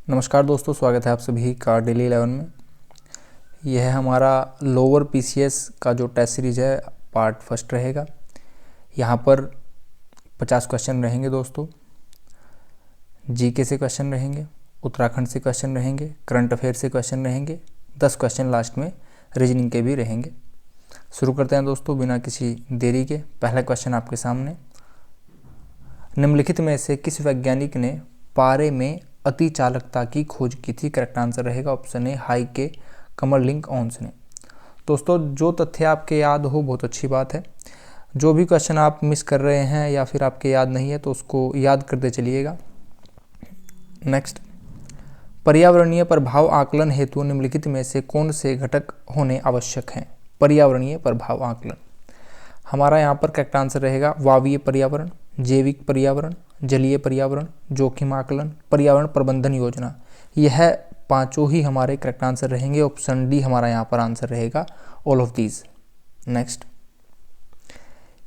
नमस्कार दोस्तों, स्वागत है आप सभी का डेली 11 में। यह है हमारा लोअर पीसीएस का जो टेस्ट सीरीज है, पार्ट फर्स्ट रहेगा। यहाँ पर 50 क्वेश्चन रहेंगे दोस्तों। जीके से क्वेश्चन रहेंगे, उत्तराखंड से क्वेश्चन रहेंगे, करंट अफेयर से क्वेश्चन रहेंगे, 10 क्वेश्चन लास्ट में रीजनिंग के भी रहेंगे। शुरू करते हैं दोस्तों बिना किसी देरी के। पहला क्वेश्चन आपके सामने, निम्नलिखित में से किस वैज्ञानिक ने पारे में अति चालकता की खोज की थी? करेक्ट आंसर रहेगा ऑप्शन ए, हाइके कमरलिंक ओंस ने। दोस्तों, जो तथ्य आपके याद हो बहुत अच्छी बात है। जो भी क्वेश्चन आप मिस कर रहे हैं या फिर आपके याद नहीं है तो उसको याद करते चलिएगा। नेक्स्ट, पर्यावरणीय प्रभाव आकलन हेतु निम्नलिखित में से कौन से घटक होने आवश्यक हैं? पर्यावरणीय प्रभाव आकलन, हमारा यहाँ पर करेक्ट आंसर रहेगा वायवीय पर्यावरण, जैविक पर्यावरण, जलीय पर्यावरण, जोखिम आकलन, पर्यावरण प्रबंधन योजना। यह पांचों ही हमारे करेक्ट आंसर रहेंगे। ऑप्शन डी हमारा यहाँ पर आंसर रहेगा, ऑल ऑफ दीज। नेक्स्ट,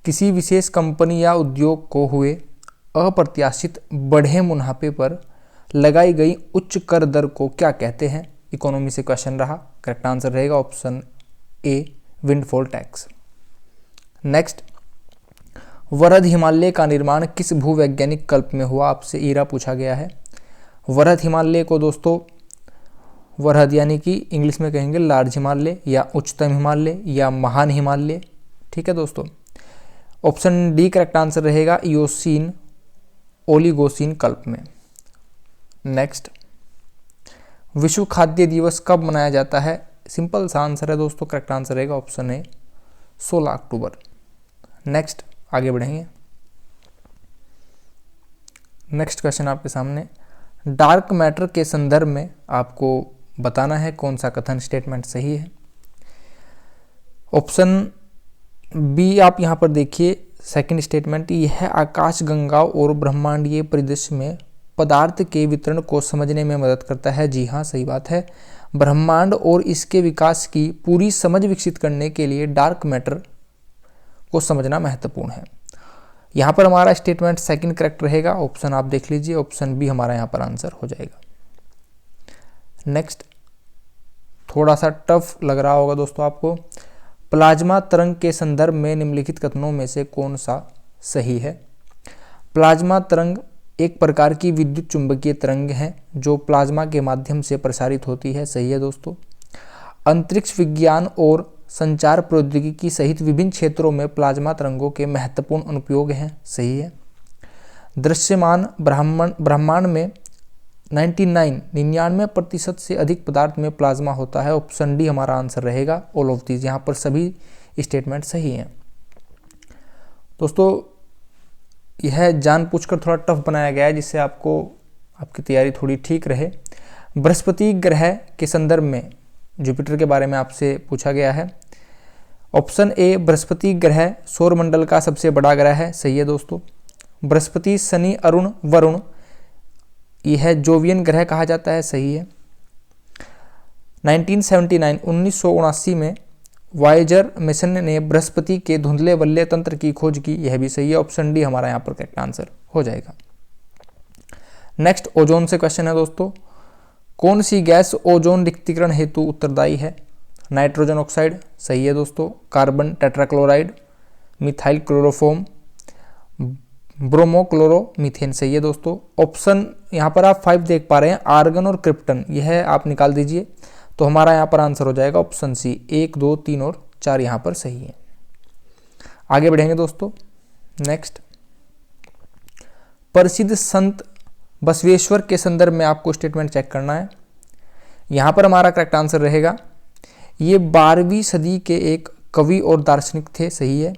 किसी विशेष कंपनी या उद्योग को हुए अप्रत्याशित बढ़े मुनाफे पर लगाई गई उच्च कर दर को क्या कहते हैं? इकोनॉमी से क्वेश्चन रहा। करेक्ट आंसर रहेगा option A, windfall tax. Next, वरद हिमालय का निर्माण किस भूवैज्ञानिक कल्प में हुआ? आपसे ईरा पूछा गया है। वरद हिमालय को दोस्तों, वरद यानी कि इंग्लिश में कहेंगे लार्ज हिमालय या उच्चतम हिमालय या महान हिमालय। ठीक है दोस्तों, ऑप्शन डी करेक्ट आंसर रहेगा, इयोसीन ओलिगोसीन कल्प में। नेक्स्ट, विश्व खाद्य दिवस कब मनाया जाता है? सिंपल सा आंसर है दोस्तों, करेक्ट आंसर रहेगा ऑप्शन ए, 16 अक्टूबर। नेक्स्ट, आगे बढ़ेंगे। नेक्स्ट क्वेश्चन आपके सामने, डार्क मैटर के संदर्भ में आपको बताना है कौन सा कथन स्टेटमेंट सही है। ऑप्शन बी आप यहां पर देखिए, सेकंड स्टेटमेंट, यह आकाश गंगाओं और ब्रह्मांडीय परिदृश्य में पदार्थ के वितरण को समझने में मदद करता है। जी हाँ, सही बात है। ब्रह्मांड और इसके विकास की पूरी समझ विकसित करने के लिए डार्क मैटर को समझना महत्वपूर्ण है। यहाँ पर हमारा स्टेटमेंट सेकंड करेक्ट रहेगा। ऑप्शन आप देख लीजिए, ऑप्शन बी हमारा यहाँ पर आंसर हो जाएगा। नेक्स्ट, थोड़ा सा टफ लग रहा होगा दोस्तों आपको। प्लाज्मा तरंग के संदर्भ में निम्नलिखित कथनों में से कौन सा सही है? प्लाज्मा तरंग एक प्रकार की विद्युत चुंबकीय तरंग है जो प्लाज्मा के माध्यम से प्रसारित होती है। सही है दोस्तों। अंतरिक्ष विज्ञान और संचार प्रौद्योगिकी सहित विभिन्न क्षेत्रों में प्लाज्मा तरंगों के महत्वपूर्ण अनुप्रयोग हैं। सही है। दृश्यमान ब्रह्मांड में 99% से अधिक पदार्थ में प्लाज्मा होता है। ऑप्शन डी हमारा आंसर रहेगा, ऑल ऑफ दीज। यहाँ पर सभी स्टेटमेंट सही हैं। दोस्तों, यह जानबूझकर थोड़ा टफ बनाया गया है जिससे आपको आपकी तैयारी थोड़ी ठीक रहे। बृहस्पति ग्रह के संदर्भ में जुपिटर के बारे में आपसे पूछा गया है। ऑप्शन ए, बृहस्पति ग्रह सौरमंडल का सबसे बड़ा ग्रह है। सही है दोस्तों। बृहस्पति, शनि, अरुण, वरुण, यह जोवियन ग्रह कहा जाता है। सही है। 1979 में वायेजर मिशन ने बृहस्पति के धुंधले वलय तंत्र की खोज की। यह भी सही है। ऑप्शन डी हमारा यहाँ पर करेक्ट आंसर हो जाएगा। नेक्स्ट, ओजोन से क्वेश्चन है दोस्तों। कौन सी गैस ओजोन रिक्तीकरण हेतु उत्तरदायी है? Nitrogen oxide. सही है दोस्तों। Carbon tetrachloride, methyl chloroform, bromochloromethane. सही है दोस्तों। ऑप्शन यहाँ पर आप 5 देख पा रहे हैं, आर्गन और क्रिप्टन, यह आप निकाल दीजिए तो हमारा यहाँ पर आंसर हो जाएगा ऑप्शन सी, 1, 2, 3 और 4 यहाँ पर सही है। आगे बढ़ेंगे दोस्तों। नेक्स्ट, प्रसिद्ध संत बसवेश्वर के संदर्भ में आपको स्टेटमेंट चेक करना है। यहाँ पर हमारा करेक्ट आंसर रहेगा, ये 12वीं सदी के एक कवि और दार्शनिक थे। सही है।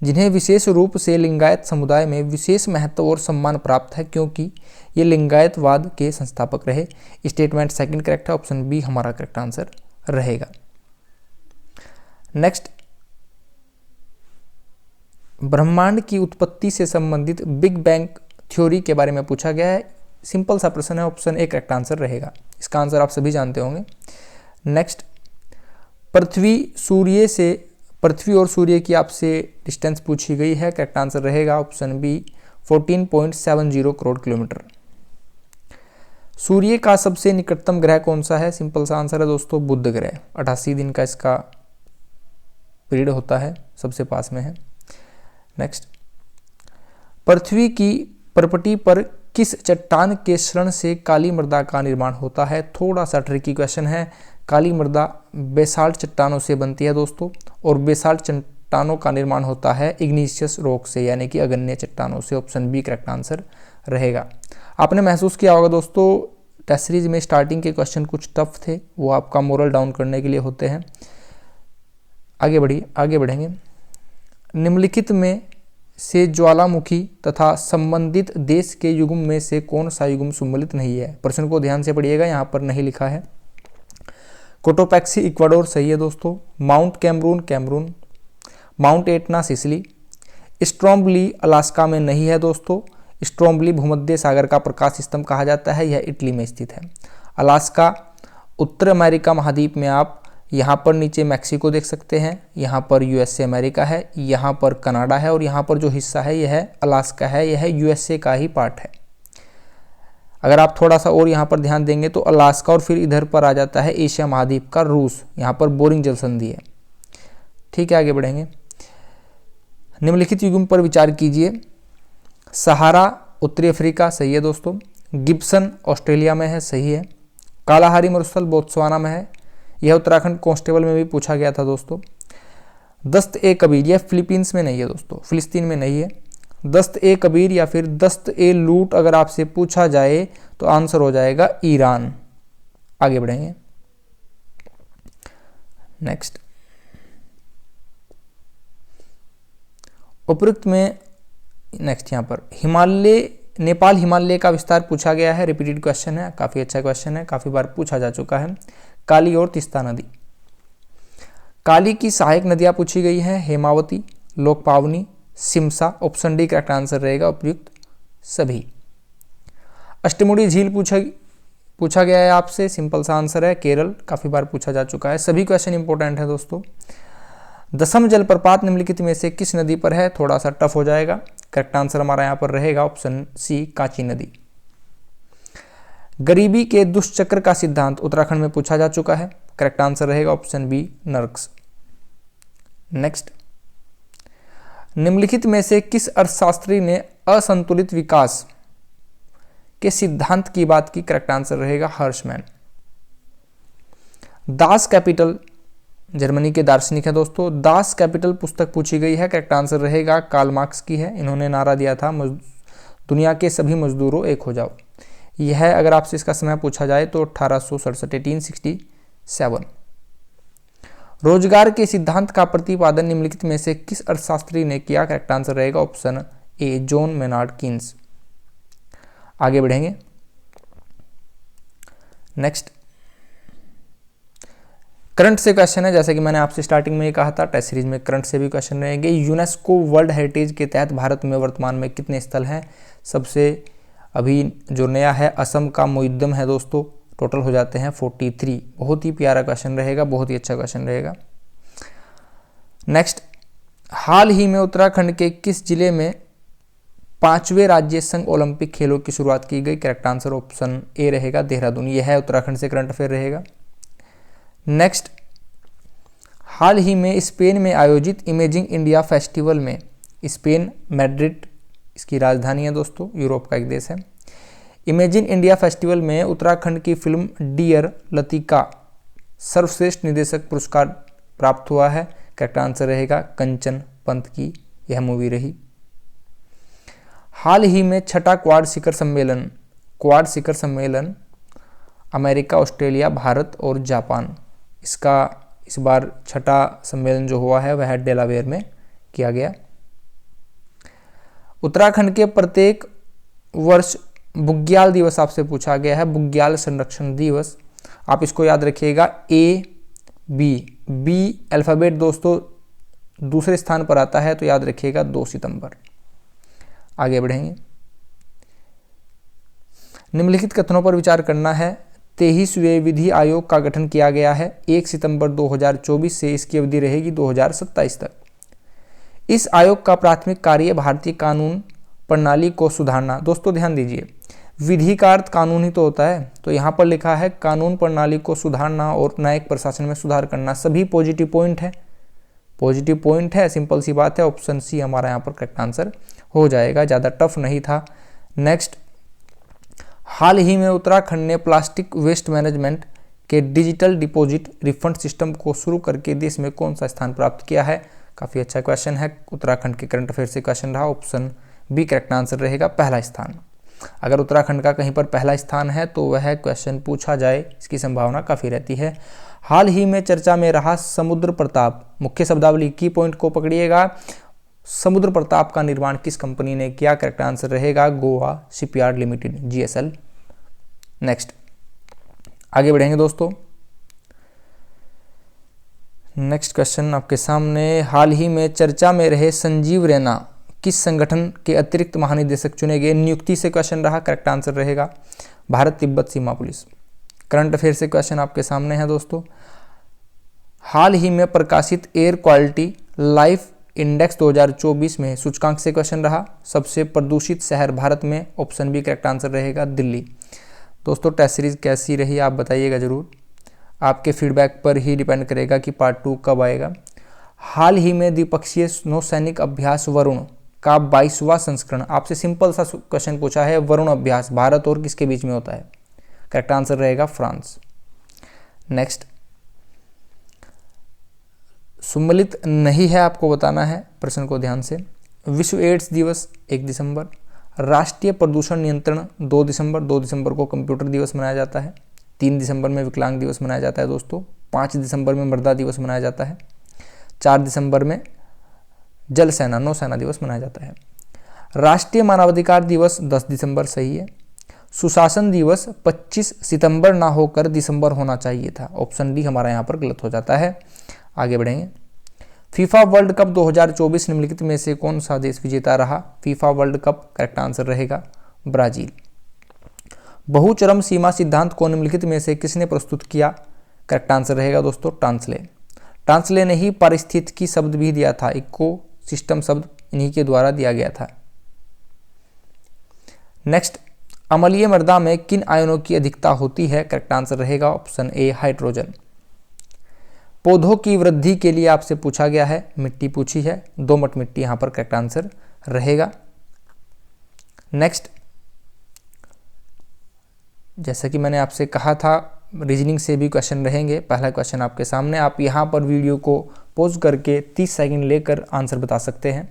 जिन्हें विशेष रूप से लिंगायत समुदाय में विशेष महत्व और सम्मान प्राप्त है क्योंकि ये लिंगायतवाद के संस्थापक रहे। स्टेटमेंट सेकंड करेक्ट है। ऑप्शन बी हमारा करेक्ट आंसर रहेगा। नेक्स्ट, ब्रह्मांड की उत्पत्ति से संबंधित बिग बैंग थ्योरी के बारे में पूछा गया है। सिंपल सा प्रश्न है। ऑप्शन ए करेक्ट आंसर रहेगा। इसका आंसर आप सभी जानते होंगे। नेक्स्ट, पृथ्वी और सूर्य की आपसे डिस्टेंस पूछी गई है। करेक्ट आंसर रहेगा ऑप्शन बी, 14.70 करोड़ किलोमीटर। सूर्य का सबसे निकटतम ग्रह कौन सा है? सिंपल सा आंसर है दोस्तों बुध ग्रह। 88 दिन का इसका पीरियड होता है, सबसे पास में है। नेक्स्ट, पृथ्वी की परपटी पर किस चट्टान के क्षरण से काली मृदा का निर्माण होता है? थोड़ा सा ट्रिकी क्वेश्चन है। काली मृदा बेसाल्ट चट्टानों से बनती है दोस्तों, और बेसाल्ट चट्टानों का निर्माण होता है इग्नीशियस रॉक से, यानी कि अग्न्य चट्टानों से। ऑप्शन बी करेक्ट आंसर रहेगा। आपने महसूस किया होगा दोस्तों टेस्ट सीरीज में स्टार्टिंग के क्वेश्चन कुछ टफ थे, वो आपका मोरल डाउन करने के लिए होते हैं। आगे बढ़ेंगे। निम्नलिखित में से ज्वालामुखी तथा संबंधित देश के युग्म में से कौन सा युग्म सम्मिलित नहीं है? प्रश्न को ध्यान से पढ़िएगा, यहाँ पर नहीं लिखा है। कोटोपैक्सी इक्वाडोर सही है दोस्तों। Mount Cameroon, Mount Etna Sicily. Stromboli Alaska में नहीं है दोस्तों। स्ट्रोम्बली भूमध्य सागर का प्रकाश स्तंभ कहा जाता है, यह इटली में स्थित है। अलास्का उत्तर अमेरिका महाद्वीप में आप यहाँ पर नीचे मैक्सिको देख सकते हैं, यहाँ पर यूएसए अमेरिका है, यहाँ पर कनाडा है, और यहाँ पर जो हिस्सा है यह अलास्का है, यह यूएसए का ही पार्ट है। अगर आप थोड़ा सा और यहाँ पर ध्यान देंगे तो अलास्का और फिर इधर पर आ जाता है एशिया महाद्वीप का रूस, यहाँ पर बोरिंग जल संधि है। ठीक है, आगे बढ़ेंगे। निम्नलिखित युग्म पर विचार कीजिए। सहारा उत्तरी अफ्रीका सही है दोस्तों। गिब्सन ऑस्ट्रेलिया में है, सही है। कालाहारी मरुस्थल बोत्सवाना में है, यह उत्तराखंड कांस्टेबल में भी पूछा गया था दोस्तों। दस्त ए कबीर, यह फिलीपींस में नहीं है दोस्तों, फिलिस्तीन में नहीं है। दस्त ए कबीर या फिर दस्त ए लूट अगर आपसे पूछा जाए तो आंसर हो जाएगा ईरान। आगे बढ़ेंगे। नेक्स्ट, उपरोक्त में नेक्स्ट यहाँ पर नेपाल हिमालय का विस्तार पूछा गया है। रिपीटेड क्वेश्चन है, काफी अच्छा क्वेश्चन है, काफी बार पूछा जा चुका है। काली और तीस्ता नदी। काली की सहायक नदियां पूछी गई हैं, Hemavati, Lokapavani, Shimsha. Option D correct answer रहेगा, उपयुक्त सभी। अष्टमुड़ी झील पूछा गया है आपसे, सिंपल सा आंसर है केरल, काफी बार पूछा जा चुका है। सभी क्वेश्चन इंपॉर्टेंट है दोस्तों। दसम जलप्रपात निम्नलिखित में से किस नदी पर है? थोड़ा सा टफ हो जाएगा, करेक्ट आंसर हमारा यहाँ पर रहेगा ऑप्शन सी कांची नदी। गरीबी के दुष्चक्र का सिद्धांत उत्तराखंड में पूछा जा चुका है, करेक्ट आंसर रहेगा ऑप्शन बी नर्क्स। नेक्स्ट, निम्नलिखित में से किस अर्थशास्त्री ने असंतुलित विकास के सिद्धांत की बात की? करेक्ट आंसर रहेगा हर्षमैन। दास कैपिटल जर्मनी के दार्शनिक है दोस्तों। दास कैपिटल पुस्तक पूछी गई है, करेक्ट आंसर रहेगा कार्ल मार्क्स की है। इन्होंने नारा दिया था दुनिया के सभी मजदूरों एक हो जाओ। यह अगर आपसे इसका समय पूछा जाए तो 1867 1867। रोजगार के सिद्धांत का प्रतिपादन निम्नलिखित में से किस अर्थशास्त्री ने किया? करेक्ट आंसर रहेगा ऑप्शन ए जॉन मेनार्ड कीन्स। आगे बढ़ेंगे। नेक्स्ट, करंट से क्वेश्चन है, जैसे कि मैंने आपसे स्टार्टिंग में ही कहा था टेस्ट सीरीज में करंट से भी क्वेश्चन रहेंगे। यूनेस्को वर्ल्ड हेरिटेज के तहत भारत में वर्तमान में कितने स्थल हैं? सबसे अभी जो नया है असम का मोइद्दम है दोस्तों, टोटल हो जाते हैं 43। बहुत ही प्यारा क्वेश्चन रहेगा, बहुत ही अच्छा क्वेश्चन रहेगा। नेक्स्ट, हाल ही में उत्तराखंड के किस जिले में 5वें राज्य संघ ओलंपिक खेलों की शुरुआत की गई? करेक्ट आंसर ऑप्शन ए रहेगा देहरादून। यह है उत्तराखंड से करंट अफेयर रहेगा। नेक्स्ट, हाल ही में स्पेन में आयोजित इमेजिंग इंडिया फेस्टिवल में, स्पेन मैड्रिड इसकी राजधानी है दोस्तों, यूरोप का एक देश है। इमेजिंग इंडिया फेस्टिवल में उत्तराखंड की फिल्म डियर लतिका सर्वश्रेष्ठ निर्देशक पुरस्कार प्राप्त हुआ है। करेक्ट आंसर रहेगा कंचन पंत की यह मूवी रही। हाल ही में छठा क्वाड शिखर सम्मेलन अमेरिका, ऑस्ट्रेलिया, भारत और जापान, इसका इस बार छठा सम्मेलन जो हुआ है वह डेलावेयर में किया गया। उत्तराखंड के प्रत्येक वर्ष बुग्याल दिवस आपसे पूछा गया है, बुग्याल संरक्षण दिवस। आप इसको याद रखिएगा, बी अल्फाबेट दोस्तों दूसरे स्थान पर आता है तो याद रखिएगा 2 सितंबर। आगे बढ़ेंगे। निम्नलिखित कथनों पर विचार करना है। 23वें विधि आयोग का गठन किया गया है 1 सितंबर 2024 से, इसकी अवधि रहेगी 2027 तक। इस आयोग का प्राथमिक कार्य भारतीय कानून प्रणाली को सुधारना। दोस्तों ध्यान दीजिए, विधि का अर्थ कानून ही तो होता है, तो यहाँ पर लिखा है कानून प्रणाली को सुधारना और न्यायिक प्रशासन में सुधार करना, सभी पॉजिटिव पॉइंट है, पॉजिटिव पॉइंट है, सिंपल सी बात है। ऑप्शन सी हमारा यहाँ पर करेक्ट आंसर हो जाएगा, ज़्यादा टफ नहीं था। नेक्स्ट, हाल ही में उत्तराखंड ने प्लास्टिक वेस्ट मैनेजमेंट के डिजिटल डिपॉजिट रिफंड सिस्टम को शुरू करके देश में कौन सा स्थान प्राप्त किया है? काफ़ी अच्छा क्वेश्चन है, उत्तराखंड के करंट अफेयर से क्वेश्चन रहा, ऑप्शन बी करेक्ट आंसर रहेगा, पहला स्थान। अगर उत्तराखंड का कहीं पर पहला स्थान है तो वह क्वेश्चन पूछा जाए, इसकी संभावना काफ़ी रहती है। हाल ही में चर्चा में रहा समुद्र प्रताप, मुख्य शब्दावली की पॉइंट को पकड़िएगा। समुद्र प्रताप का निर्माण किस कंपनी ने किया? करेक्ट आंसर रहेगा Goa shipyard limited, GSL। Next, आगे बढ़ेंगे दोस्तों। नेक्स्ट क्वेश्चन आपके सामने, हाल ही में चर्चा में रहे संजीव रैना किस संगठन के अतिरिक्त महानिदेशक चुने गए? नियुक्ति से क्वेश्चन रहा, करेक्ट आंसर रहेगा भारत तिब्बत सीमा पुलिस। करंट अफेयर से क्वेश्चन आपके सामने है दोस्तों। हाल ही में प्रकाशित एयर क्वालिटी लाइफ इंडेक्स 2024 में सूचकांक से क्वेश्चन रहा, सबसे प्रदूषित शहर भारत में, ऑप्शन बी करेक्ट आंसर रहेगा दिल्ली। दोस्तों टेस्ट सीरीज कैसी रही आप बताइएगा ज़रूर, आपके फीडबैक पर ही डिपेंड करेगा कि पार्ट 2 कब आएगा। हाल ही में द्विपक्षीय नौसैनिक अभ्यास वरुण का 22वां संस्करण, आपसे सिंपल सा क्वेश्चन पूछा है, वरुण अभ्यास भारत और किसके बीच में होता है? करेक्ट आंसर रहेगा फ्रांस। नेक्स्ट, सम्मिलित नहीं है आपको बताना है, प्रश्न को ध्यान से। विश्व एड्स दिवस 1 दिसंबर, राष्ट्रीय प्रदूषण नियंत्रण 2 दिसंबर, 2 दिसंबर को कंप्यूटर दिवस मनाया जाता है, 3 दिसंबर में विकलांग दिवस मनाया जाता है दोस्तों, 5 दिसंबर में मृदा दिवस मनाया जाता है, 4 दिसंबर में जल सेना नौसेना दिवस मनाया जाता है। राष्ट्रीय मानवाधिकार दिवस 10 दिसंबर, सही है। सुशासन दिवस 25 सितंबर ना होकर दिसंबर होना चाहिए था, ऑप्शन डी हमारा यहाँ पर गलत हो जाता है। आगे बढ़ेंगे। फीफा वर्ल्ड कप 2024 निम्नलिखित में से कौन सा देश विजेता रहा? FIFA world cup, correct answer रहेगा ब्राजील। बहुचरम सीमा सिद्धांत को निम्नलिखित में से किसने प्रस्तुत किया? करेक्ट आंसर रहेगा दोस्तों टांसले। टांसले ने ही पारिस्थितिकी शब्द भी दिया था, इको सिस्टम शब्द इन्हीं के द्वारा दिया गया था। नेक्स्ट, अम्लीय मृदा में किन आयनों की अधिकता होती है? करेक्ट आंसर रहेगा ऑप्शन ए हाइड्रोजन। पौधों की वृद्धि के लिए आपसे पूछा गया है, मिट्टी पूछी है, दोमट मिट्टी यहाँ पर करेक्ट आंसर रहेगा। नेक्स्ट, जैसा कि मैंने आपसे कहा था रीजनिंग से भी क्वेश्चन रहेंगे। पहला क्वेश्चन आपके सामने, आप यहाँ पर वीडियो को पॉज करके 30 सेकंड लेकर आंसर बता सकते हैं।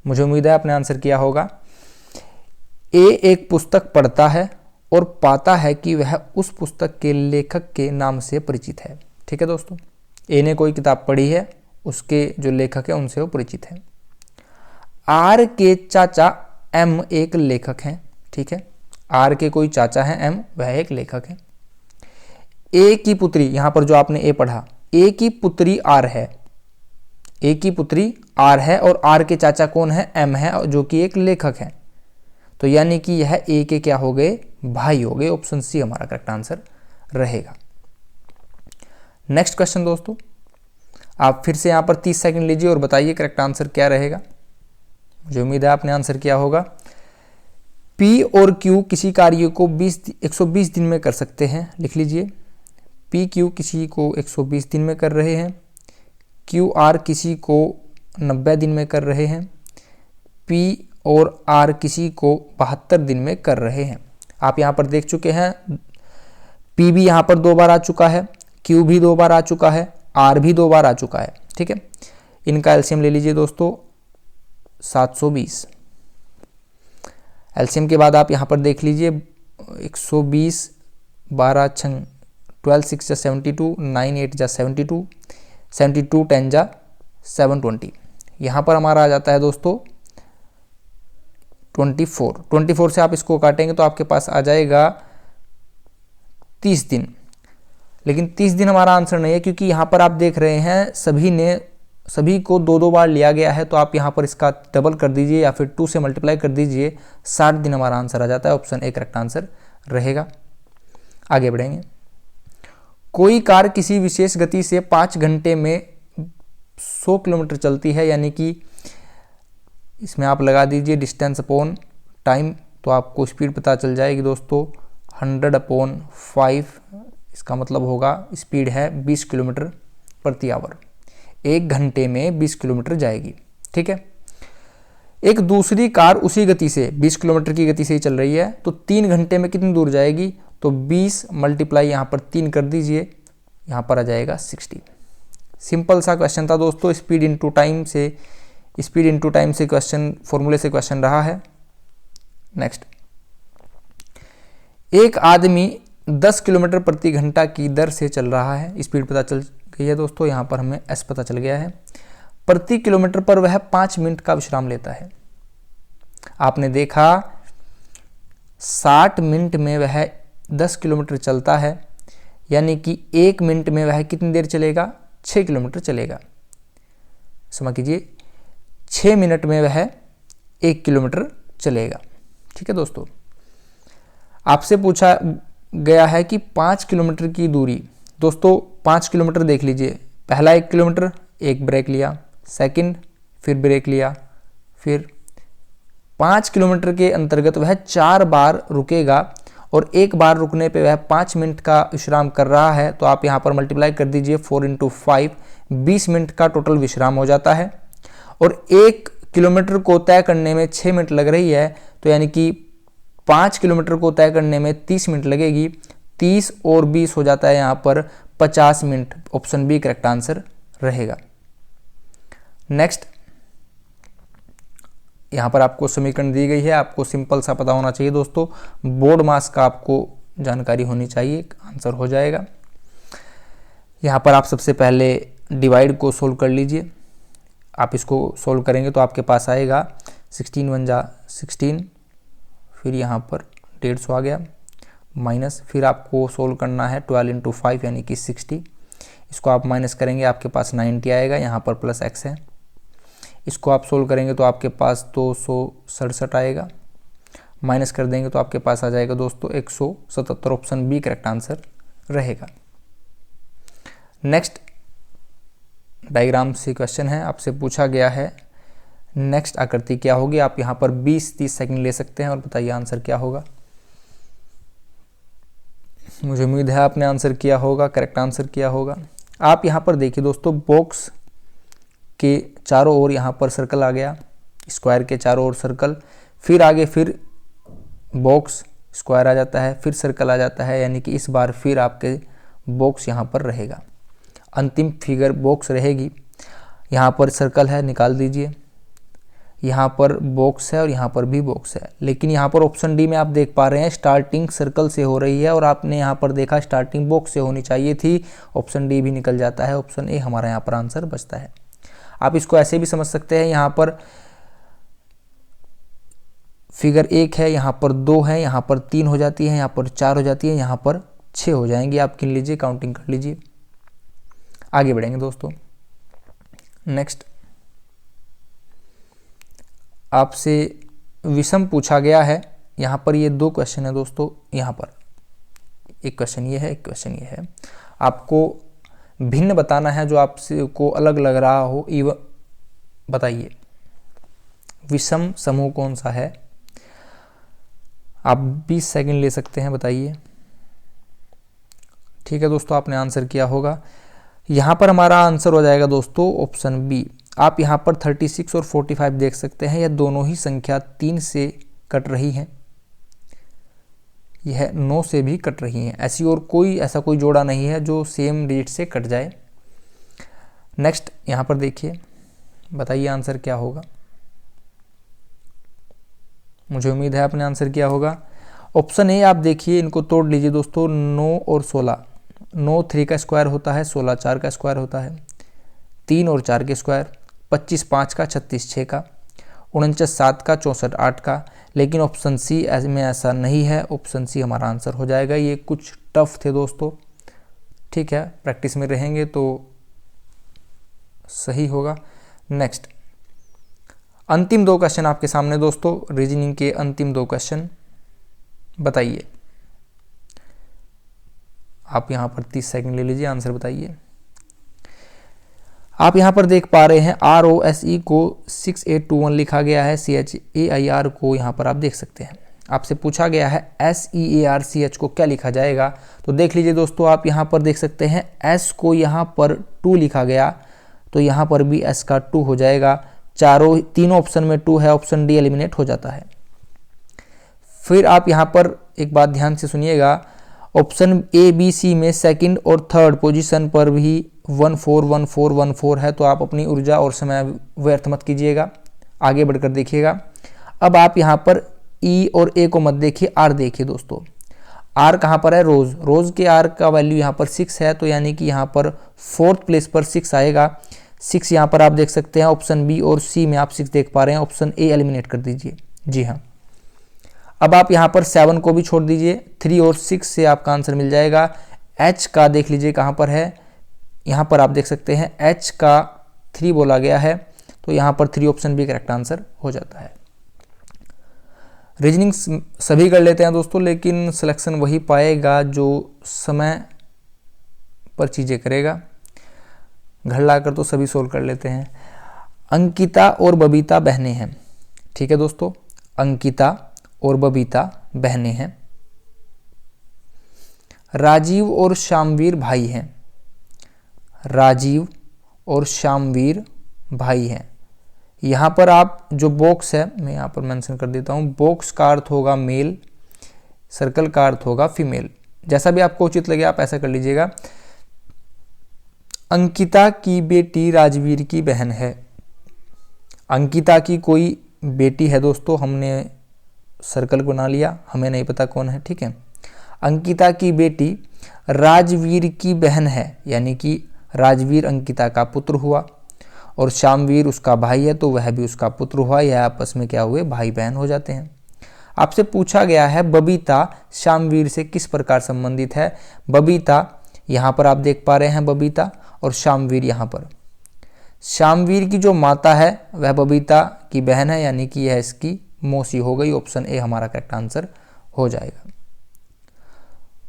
मुझे उम्मीद है आपने आंसर किया होगा। ए एक पुस्तक पढ़ता है और पाता है कि वह उस पुस्तक के लेखक के नाम से परिचित है। ठीक है दोस्तों, ए ने कोई किताब पढ़ी है, उसके जो लेखक है उनसे वो परिचित है। आर के चाचा एम एक लेखक हैं, ठीक है, आर के कोई चाचा हैं एम, वह एक लेखक है। ए की पुत्री, यहां पर जो आपने ए पढ़ा, ए की पुत्री आर है, ए की पुत्री आर है और आर के चाचा कौन है? एम है, जो कि एक लेखक है। तो यानी कि यह ए के क्या हो गए? भाई हो गए, ऑप्शन सी हमारा करेक्ट आंसर रहेगा। नेक्स्ट क्वेश्चन दोस्तों, आप फिर से यहां पर 30 सेकंड लीजिए और बताइए करेक्ट आंसर क्या रहेगा। मुझे उम्मीद है आपने आंसर किया होगा। पी और क्यू किसी कार्य को 120 दिन में कर सकते हैं, लिख लीजिए। पी क्यू किसी को 120 दिन में कर रहे हैं, क्यू आर किसी को 90 दिन में कर रहे हैं, पी और आर किसी को 72 दिन में कर रहे हैं। आप यहाँ पर देख चुके हैं, पी भी यहाँ पर 2 बार आ चुका है, क्यू भी 2 बार आ चुका है, आर भी 2 बार आ चुका है। ठीक है, इनका एलसीएम ले लीजिए दोस्तों 720। एलसीएम के बाद आप यहाँ पर देख लीजिए 120, 12 छंग 12 6 जा 72, 9 8 जा 72, 72 10 जा 720। यहाँ पर हमारा आ जाता है दोस्तों 24 से आप इसको काटेंगे तो आपके पास आ जाएगा 30 दिन। लेकिन 30 दिन हमारा आंसर नहीं है, क्योंकि यहाँ पर आप देख रहे हैं सभी को 2-2 बार लिया गया है, तो आप यहाँ पर इसका डबल कर दीजिए या फिर 2 से मल्टीप्लाई कर दीजिए, 60 दिन हमारा आंसर आ जाता है, ऑप्शन ए करेक्ट आंसर रहेगा। आगे बढ़ेंगे। कोई कार किसी विशेष गति से 5 घंटे में 100 किलोमीटर चलती है, यानी कि इसमें आप लगा दीजिए डिस्टेंस अपॉन टाइम तो आपको स्पीड पता चल जाएगी दोस्तों 100/5, इसका मतलब होगा स्पीड है 20 किलोमीटर प्रति आवर। 1 घंटे में 20 किलोमीटर जाएगी। ठीक है, एक दूसरी कार उसी गति से 20 किलोमीटर की गति से ही चल रही है, तो 3 घंटे में कितनी दूर जाएगी, तो 20 मल्टीप्लाई यहाँ पर 3 कर दीजिए, यहाँ पर आ जाएगा 60। सिंपल सा क्वेश्चन था दोस्तों, स्पीड इनटू टाइम से क्वेश्चन, फॉर्मूले से क्वेश्चन रहा है। नेक्स्ट, एक आदमी 10 किलोमीटर प्रति घंटा की दर से चल रहा है, स्पीड पता चल गई है दोस्तों, यहाँ पर हमें एस पता चल गया है। प्रति किलोमीटर पर वह 5 मिनट का विश्राम लेता है। आपने देखा 60 मिनट में वह 10 किलोमीटर चलता है, यानी कि 1 मिनट में वह कितनी देर चलेगा, 6 किलोमीटर चलेगा। समझ कीजिए 6 मिनट में वह 1 किलोमीटर चलेगा। ठीक है दोस्तों, आपसे पूछा गया है कि 5 किलोमीटर की दूरी, दोस्तों 5 किलोमीटर देख लीजिए, पहला 1 किलोमीटर, एक ब्रेक लिया, सेकंड, फिर ब्रेक लिया, फिर 5 किलोमीटर के अंतर्गत वह 4 बार रुकेगा और एक बार रुकने पे वह 5 मिनट का विश्राम कर रहा है, तो आप यहाँ पर मल्टीप्लाई कर दीजिए 4 × 5, 20 मिनट का टोटल विश्राम हो जाता है। और 1 किलोमीटर को तय करने में 6 मिनट लग रही है, तो यानी कि 5 किलोमीटर को तय करने में 30 मिनट लगेगी। 30 और 20 हो जाता है यहाँ पर 50 minute. Option B correct answer रहेगा। नेक्स्ट, यहाँ पर आपको समीकरण दी गई है, आपको सिंपल सा पता होना चाहिए दोस्तों, बोर्ड मास का आपको जानकारी होनी चाहिए, आंसर हो जाएगा। यहाँ पर आप सबसे पहले डिवाइड को सोल्व कर लीजिए। आप इसको सोल्व करेंगे तो आपके पास आएगा 16 × 1 = 16, फिर यहाँ पर 150 आ गया, माइनस, फिर आपको सोल्व करना है 12 × 5 यानी कि 60। इसको आप माइनस करेंगे, आपके पास 90 आएगा, यहाँ पर प्लस x है। इसको आप सोल्व करेंगे तो आपके पास 267 आएगा, माइनस कर देंगे तो आपके पास आ जाएगा दोस्तों 177। ऑप्शन बी करेक्ट आंसर रहेगा। नेक्स्ट डायग्राम से क्वेश्चन है, आपसे पूछा गया है नेक्स्ट आकृति क्या होगी। आप यहाँ पर 20-30 सेकंड ले सकते हैं और बताइए आंसर क्या होगा। मुझे उम्मीद है आपने आंसर किया होगा, करेक्ट आंसर किया होगा। आप यहाँ पर देखिए दोस्तों, बॉक्स के चारों ओर यहाँ पर सर्कल आ गया, स्क्वायर के चारों ओर सर्कल, फिर आगे फिर बॉक्स स्क्वायर आ जाता है, फिर सर्कल आ जाता है, यानी कि इस बार फिर आपके बॉक्स यहाँ पर रहेगा। अंतिम फिगर बॉक्स रहेगी। यहाँ पर सर्कल है, निकाल दीजिए, यहाँ पर बॉक्स है और यहाँ पर भी बॉक्स है, लेकिन यहाँ पर ऑप्शन डी में आप देख पा रहे हैं स्टार्टिंग सर्कल से हो रही है और आपने यहाँ पर देखा स्टार्टिंग बॉक्स से होनी चाहिए थी। ऑप्शन डी भी निकल जाता है, ऑप्शन ए हमारा यहाँ पर आंसर बचता है। आप इसको ऐसे भी समझ सकते हैं, यहाँ पर फिगर 1 है, यहाँ पर 2 है, यहाँ पर 3 हो जाती है, यहाँ पर 4 हो जाती है, यहाँ पर 6 हो जाएंगी। आप गिन लीजिए, काउंटिंग कर लीजिए। आगे बढ़ेंगे दोस्तों। नेक्स्ट, आपसे विषम पूछा गया है। यहाँ पर ये 2 क्वेश्चन है दोस्तों, यहाँ पर एक क्वेश्चन ये है, एक क्वेश्चन ये है। आपको भिन्न बताना है, जो आपसे को अलग लग रहा हो। बताइए विषम समूह कौन सा है। आप 20 सेकंड ले सकते हैं, बताइए। ठीक है दोस्तों, आपने आंसर किया होगा। यहाँ पर हमारा आंसर हो जाएगा दोस्तों ऑप्शन बी। आप यहाँ पर 36 और 45 देख सकते हैं, यह दोनों ही संख्या 3 से कट रही हैं, यह 9 से भी कट रही हैं। ऐसी और ऐसा कोई जोड़ा नहीं है जो सेम डिजिट से कट जाए। नेक्स्ट यहाँ पर देखिए, बताइए आंसर क्या होगा। मुझे उम्मीद है आपने आंसर किया होगा। ऑप्शन ए आप देखिए, इनको तोड़ लीजिए दोस्तों। 9 और 16, 9 3 का स्क्वायर होता है, 16 4 का स्क्वायर होता है, 3 और 4 के स्क्वायर, 25 5 का, 36 6 का, 49 7 का, 64 8 का। लेकिन ऑप्शन सी में ऐसा नहीं है, ऑप्शन सी हमारा आंसर हो जाएगा। ये कुछ टफ थे दोस्तों, ठीक है, प्रैक्टिस में रहेंगे तो सही होगा। नेक्स्ट, अंतिम 2 क्वेश्चन आपके सामने दोस्तों, रीजनिंग के अंतिम 2 क्वेश्चन। बताइए, आप यहाँ पर 30 सेकंड ले लीजिए, आंसर बताइए। आप यहाँ पर देख पा रहे हैं ROSE को 6821 लिखा गया है, CHAIR को यहाँ पर आप देख सकते हैं। आपसे पूछा गया है SEARCH को क्या लिखा जाएगा। तो देख लीजिए दोस्तों, आप यहाँ पर देख सकते हैं S को यहाँ पर 2 लिखा गया, तो यहाँ पर भी S का 2 हो जाएगा। तीनों ऑप्शन में 2 है, ऑप्शन डी एलिमिनेट हो जाता है। फिर आप यहाँ पर एक बात ध्यान से सुनिएगा, ऑप्शन A B C में सेकंड और थर्ड पोजीशन पर भी 1 4 1 4 1 4 है, तो आप अपनी ऊर्जा और समय व्यर्थ मत कीजिएगा, आगे बढ़कर देखिएगा। अब आप यहाँ पर E और A को मत देखिए, R देखिए दोस्तों। R कहाँ पर है? रोज के R का वैल्यू यहाँ पर 6 है, तो यानी कि यहाँ पर 4th प्लेस पर 6 आएगा। 6 यहाँ पर आप देख सकते हैं, ऑप्शन बी और सी में आप 6 देख पा रहे हैं, ऑप्शन ए एलिमिनेट कर दीजिए। जी हाँ, अब आप यहाँ पर 7 को भी छोड़ दीजिए, 3 और 6 से आपका आंसर मिल जाएगा। H का देख लीजिए कहाँ पर है, यहाँ पर आप देख सकते हैं H का 3 बोला गया है, तो यहाँ पर 3 ऑप्शन भी करेक्ट आंसर हो जाता है। रीजनिंग सभी कर लेते हैं दोस्तों, लेकिन सिलेक्शन वही पाएगा जो समय पर चीज़ें करेगा। घर लाकर तो सभी सोल्व कर लेते हैं। अंकिता और बबीता बहनें हैं, ठीक है दोस्तों, अंकिता और बबीता बहनें हैं। राजीव और शामवीर भाई हैं, राजीव और शामवीर भाई हैं। यहाँ पर आप जो बॉक्स है, मैं यहाँ पर मेंशन कर देता हूँ, बॉक्स का अर्थ होगा मेल, सर्कल का अर्थ होगा फीमेल, जैसा भी आपको उचित लगे आप ऐसा कर लीजिएगा। अंकिता की बेटी राजवीर की बहन है। अंकिता की कोई बेटी है दोस्तों, हमने सर्कल बना लिया, हमें नहीं पता कौन है, ठीक है। अंकिता की बेटी राजवीर की बहन है, यानी कि राजवीर अंकिता का पुत्र हुआ, और शामवीर उसका भाई है, तो वह भी उसका पुत्र हुआ। यह आपस में क्या हुए? भाई बहन हो जाते हैं। आपसे पूछा गया है बबीता शामवीर से किस प्रकार संबंधित है। बबीता यहाँ पर आप देख पा रहे हैं, बबीता, और शामवीर यहाँ पर। शामवीर की जो माता है वह बबीता की बहन है, यानी कि यह इसकी मौसी हो गई। ऑप्शन ए हमारा करेक्ट आंसर हो जाएगा।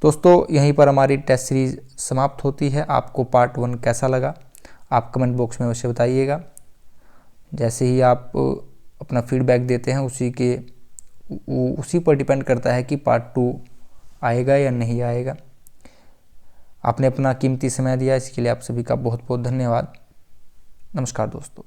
दोस्तों यहीं पर हमारी टेस्ट सीरीज समाप्त होती है। आपको पार्ट 1 कैसा लगा आप कमेंट बॉक्स में अवश्य बताइएगा। जैसे ही आप अपना फीडबैक देते हैं उसी पर डिपेंड करता है कि पार्ट 2 आएगा या नहीं आएगा। आपने अपना कीमती समय दिया, इसके लिए आप सभी का बहुत बहुत धन्यवाद। नमस्कार दोस्तों।